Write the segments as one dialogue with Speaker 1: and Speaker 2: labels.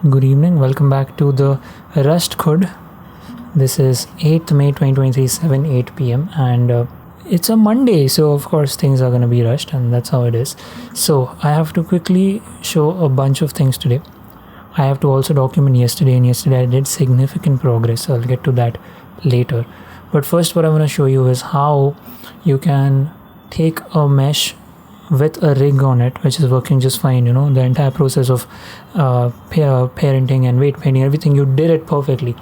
Speaker 1: Good evening, welcome back to the Rust Khud. This is 8th May 2023, 7:08 p.m. and it's a Monday, so of course things are going to be rushed, and that's how it is. So I have to quickly show a bunch of things today. I have to also document yesterday, and yesterday I did significant progress, so I'll get to that later. But first, what I want to show you is how you can take a mesh with a rig on it, which is working just fine. The entire process of parenting and weight painting, everything, you did it perfectly,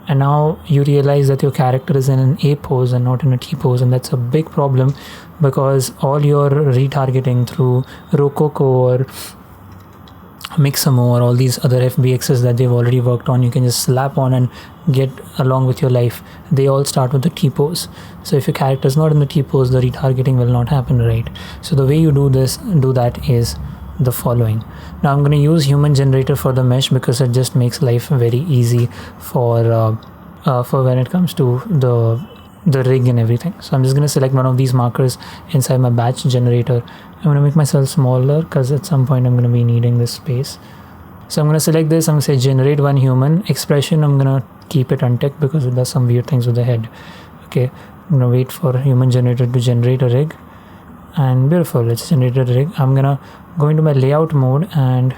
Speaker 1: and now you realize that your character is in an A pose and not in a T pose, and that's a big problem because all your retargeting through Rococo or Mixamo or all these other FBXs that they've already worked on, you can just slap on and get along with your life. They all start with the T pose. So if your character is not in the T pose, the retargeting will not happen, right? So the way you do that is the following. Now I'm going to use human generator for the mesh because it just makes life very easy for when it comes to the rig and everything. So I'm just going to select one of these markers inside my batch generator. I'm going to make myself smaller because at some point I'm going to be needing this space. So I'm going to select this. I'm going to say generate one human expression. I'm going to keep it unticked because it does some weird things with the head. Okay, I'm going to wait for human generator to generate a rig, and beautiful, let's generate a rig. I'm going to go into my layout mode and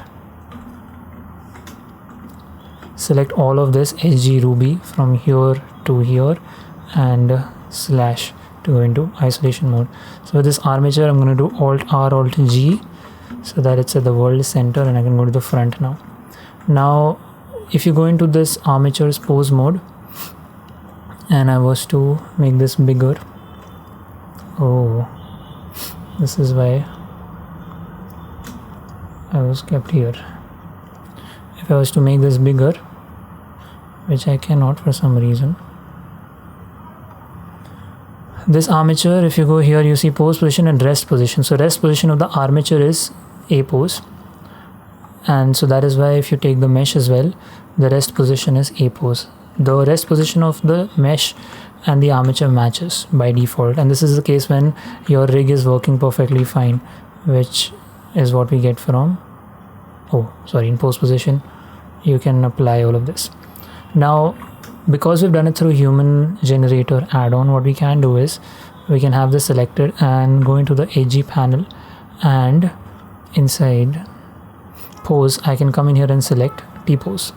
Speaker 1: select all of this HG Ruby from here to here and slash to go into isolation mode. So with this armature, I'm going to do Alt R, Alt G so that it's at the world center, and I can go to the front now. Now, if you go into this armature's pose mode, and I was to make this bigger, this is why I was kept here. If I was to make this bigger, which I cannot for some reason, this armature, if you go here, you see pose position and rest position. So rest position of the armature is A pose, and so that is why if you take the mesh as well, the rest position is A pose. The rest position of the mesh and the armature matches by default, and this is the case when your rig is working perfectly fine, which is what we get from in pose position. You can apply all of this. Now, because we've done it through human generator add-on, what we can do is we can have this selected and go into the HG panel, and inside pose I can come in here and select T pose,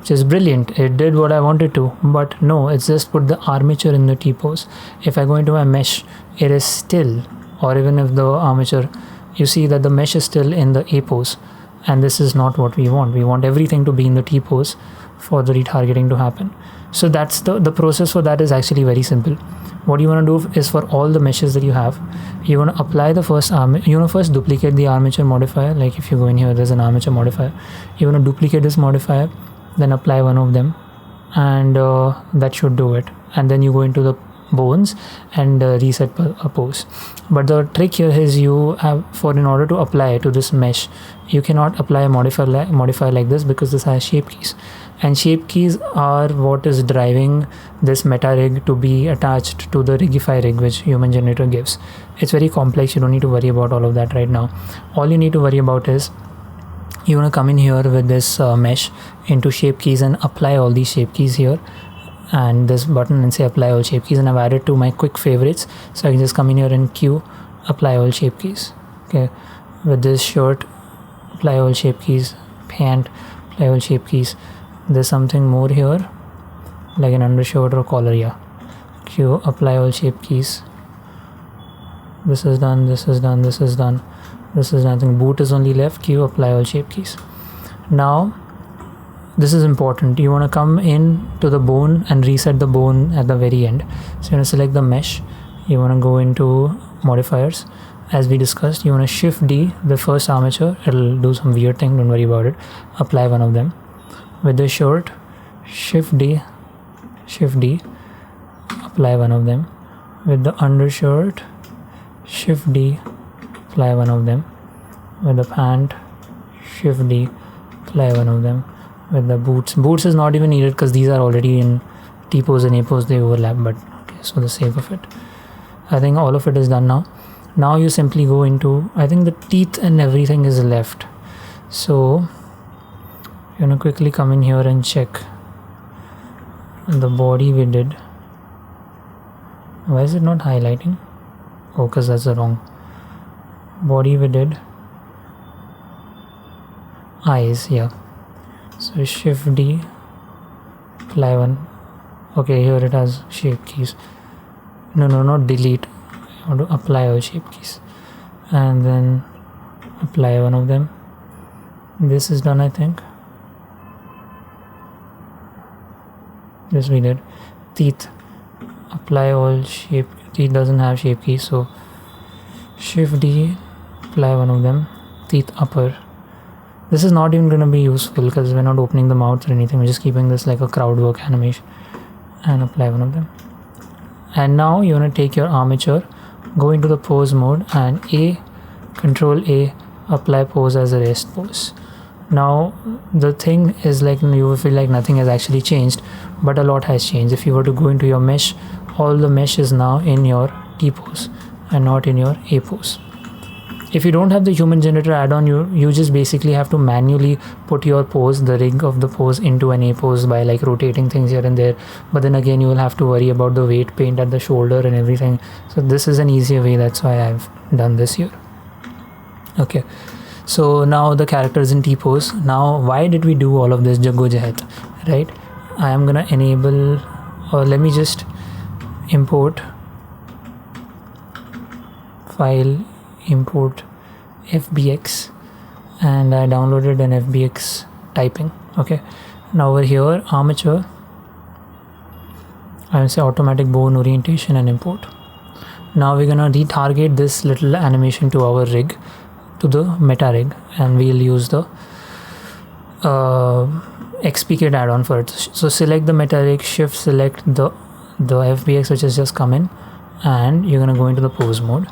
Speaker 1: which is brilliant. It did what I wanted to, but no, it's just put the armature in the T pose. If I go into my mesh, it is still, or even if the armature, you see that the mesh is still in the A pose, and this is not what we want. We want everything to be in the T pose for the retargeting to happen. So that's the process for that is actually very simple. What you want to do is for all the meshes that you have, you want to apply the first you want to first duplicate the armature modifier. Like if you go in here, there's an armature modifier. You want to duplicate this modifier, then apply one of them, and that should do it. And then you go into the bones and reset a pose. But the trick here is you have, in order to apply to this mesh, you cannot apply a modifier like this because this has shape keys, and shape keys are what is driving this meta rig to be attached to the rigify rig which human generator gives. It's very complex. You don't need to worry about all of that right now. All you need to worry about is you want to come in here with this mesh into shape keys and apply all these shape keys here and this button and say apply all shape keys, and I've added to my quick favorites, so I can just come in here and queue apply all shape keys. Okay, with this shirt, apply all shape keys, pant, apply all shape keys. There's something more here like an undershirt or collar, queue apply all shape keys. This is done, this is done, this is done, this is nothing. Boot is only left, queue apply all shape keys. Now this is important. You want to come in to the bone and reset the bone at the very end. So you want to select the mesh, you want to go into modifiers as we discussed. You want to shift D the first armature, it'll do some weird thing, don't worry about it. Apply one of them. With the shirt, shift D, apply one of them. With the undershirt, shift D, apply one of them. With the pant, shift D, apply one of them. With the boots is not even needed because these are already in T pose and A pose, they overlap, but okay, so the sake of it, I think all of it is done now. Now you simply go into, I think the teeth and everything is left, so You're gonna quickly come in here and check the body we did. Why is it not highlighting? Oh, because that's the wrong body we did. Eyes, yeah. So Shift D, apply one. Okay, here it has shape keys. No, not delete. I want to apply all shape keys, and then apply one of them. This is done, I think. This we did. Teeth, apply all shape. Teeth doesn't have shape keys, so Shift D, apply one of them. Teeth upper. This is not even going to be useful because we're not opening the mouth or anything. We're just keeping this like a crowd work animation, and apply one of them. And now you're going to take your armature, go into the pose mode, and Control A, apply pose as a rest pose. Now the thing is like you will feel like nothing has actually changed, but a lot has changed. If you were to go into your mesh, all the mesh is now in your T pose and not in your A pose. If you don't have the human generator add-on, you just basically have to manually put your pose, the rig of the pose, into an A pose by like rotating things here and there. But then again, you will have to worry about the weight paint at the shoulder and everything. So this is an easier way. That's why I've done this here. Okay, so now the character is in T pose. Now why did we do all of this jagojahat, right? I am gonna enable, or let me just import file, import FBX, and I downloaded an FBX typing. Okay, now over here, armature, I will say automatic bone orientation and import. Now we're gonna retarget this little animation to our rig, to the meta rig, and we'll use the XPKit add-on for it. So select the meta rig, shift select the FBX which has just come in, and you're gonna go into the pose mode,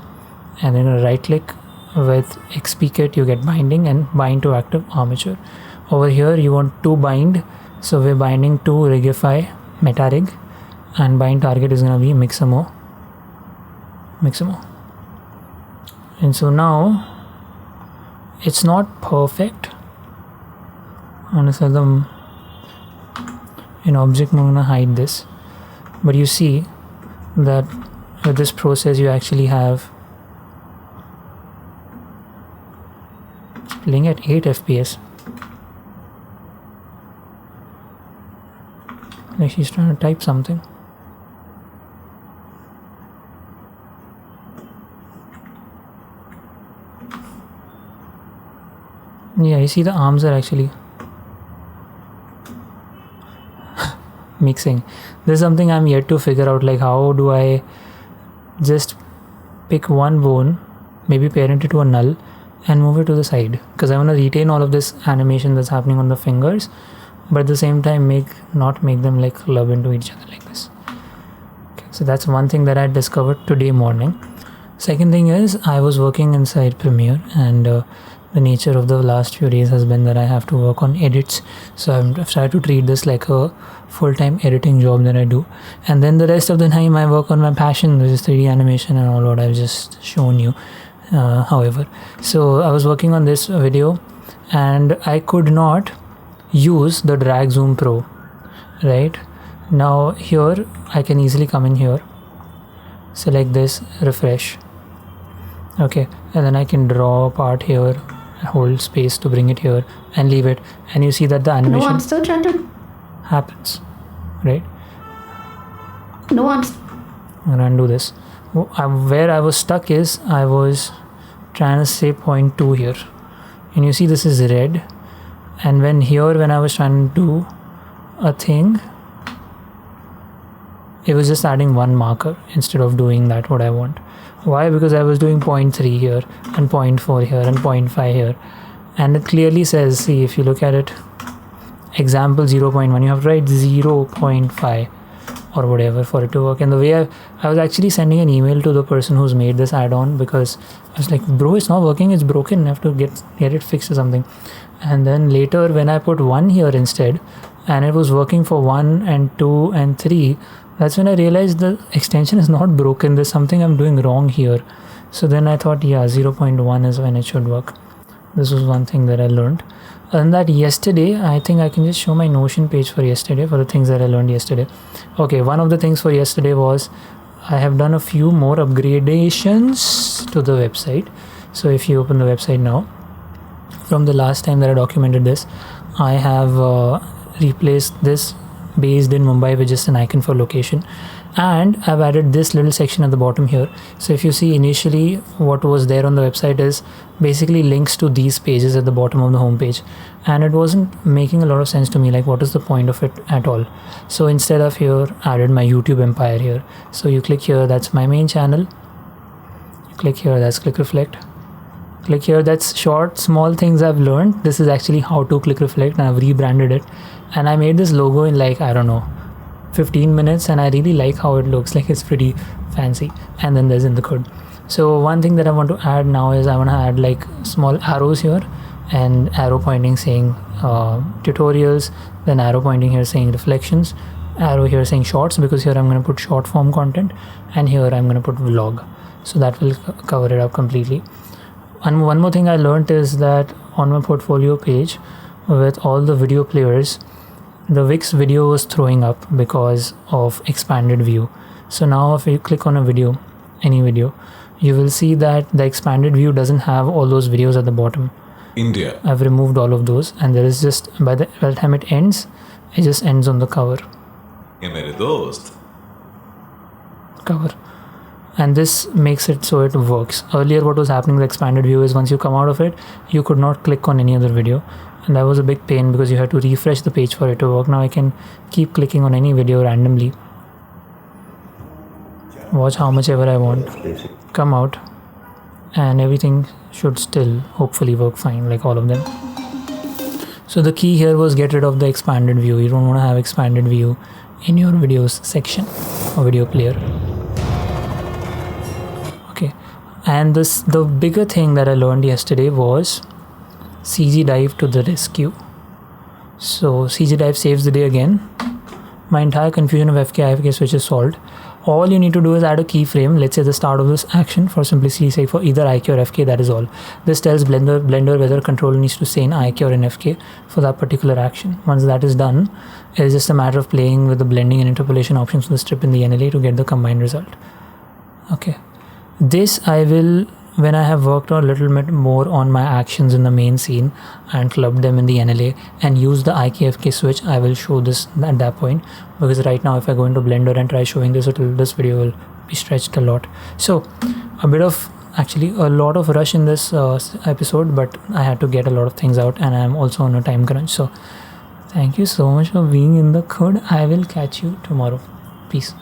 Speaker 1: and then right click with XPKit, you get binding and bind to active armature. Over here you want to bind, so we're binding to rigify meta rig, and bind target is gonna be Mixamo. And so now it's not perfect. Honestly, in object mode, I'm gonna hide this, but you see that with this process you actually have playing at 8 FPS. Like she's trying to type something. Yeah, you see the arms are actually mixing. There's something I'm yet to figure out, like how do I just pick one bone, maybe parent it to a null, and move it to the side, because I want to retain all of this animation that's happening on the fingers, but at the same time not make them like club into each other like this. Okay, so that's one thing that I discovered today morning. Second thing is, I was working inside Premiere, and the nature of the last few days has been that I have to work on edits, so I've tried to treat this like a full-time editing job that I do, and then the rest of the time I work on my passion, which is 3D animation and all what I've just shown you. However, so I was working on this video and I could not use the drag zoom pro. Right now here I can easily come in here, select this, refresh. Okay, and then I can draw a part here, hold space to bring it here and leave it, and you see that the animation
Speaker 2: I'm still trying to
Speaker 1: happens, right?
Speaker 2: I'm
Speaker 1: gonna undo this. Where I was stuck is I was trying to say 0.2 here, and you see this is red, and when I was trying to do a thing, it was just adding one marker instead of doing that what I want. Why? Because I was doing 0.3 here and 0.4 here and 0.5 here, and it clearly says, see, if you look at it, example 0.1, you have to write 0.5 or whatever for it to work. And the way I was actually sending an email to the person who's made this add-on, because I was like, bro, it's not working, it's broken, I have to get it fixed or something. And then later when I put 1 here instead, and it was working for 1 and 2 and 3, that's when I realized the extension is not broken, there's something I'm doing wrong here. So then I thought, yeah, 0.1 is when it should work. This was one thing that I learned. Other than that, yesterday, I think I can just show my Notion page for yesterday, for the things that I learned yesterday. Okay, one of the things for yesterday was I have done a few more upgradations to the website. So if you open the website now, from the last time that I documented this, I have replaced this based in Mumbai with just an icon for location, and I've added this little section at the bottom here. So if you see, initially what was there on the website is basically links to these pages at the bottom of the home page, and it wasn't making a lot of sense to me, like what is the point of it at all. So instead of here, added my YouTube empire here. So you click here, that's my main channel. You click here, that's Click Reflect. Click here, that's short small things I've learned. This is actually how to Click Reflect, and I've rebranded it, and I made this logo in like, I don't know, 15 minutes, and I really like how it looks. Like, it's pretty fancy. And then there's inthekhud. So one thing that I want to add now is I want to add like small arrows here, and arrow pointing saying tutorials, then arrow pointing here saying reflections, arrow here saying shorts, because here I'm going to put short form content, and here I'm going to put vlog. So that will cover it up completely. And one more thing I learned is that on my portfolio page with all the video players, the Wix video was throwing up because of expanded view. So now if you click on a video, any video, you will see that the expanded view doesn't have all those videos at the bottom.
Speaker 3: India.
Speaker 1: I've removed all of those, and there is just, by the time it ends, it just ends on the cover.
Speaker 3: ये मेरे दोस्त.
Speaker 1: Cover. And this makes it so it works. Earlier what was happening with expanded view is once you come out of it, you could not click on any other video, and that was a big pain because you had to refresh the page for it to work. Now I can keep clicking on any video randomly, watch how much ever I want, come out, and everything should still hopefully work fine, like all of them. So the key here was get rid of the expanded view. You don't want to have expanded view in your videos section or video player. Okay, and the bigger thing that I learned yesterday was CG dive to the rescue. So CG dive saves the day again. My entire confusion of FK IFK switch is solved. All you need to do is add a keyframe, let's say the start of this action, for simplicity's sake, for either IK or FK, that is all. This tells Blender whether controller needs to stay in IK or in FK for that particular action. Once that is done, it is just a matter of playing with the blending and interpolation options for the strip in the NLA to get the combined result. Okay. This I will, when I have worked a little bit more on my actions in the main scene and clubbed them in the NLA and use the IKFK switch, I will show this at that point, because right now if I go into Blender and try showing this, this video will be stretched a lot. So a lot of rush in this episode, but I had to get a lot of things out, and I am also on a time crunch. So thank you so much for being in the khud. I will catch you tomorrow. Peace.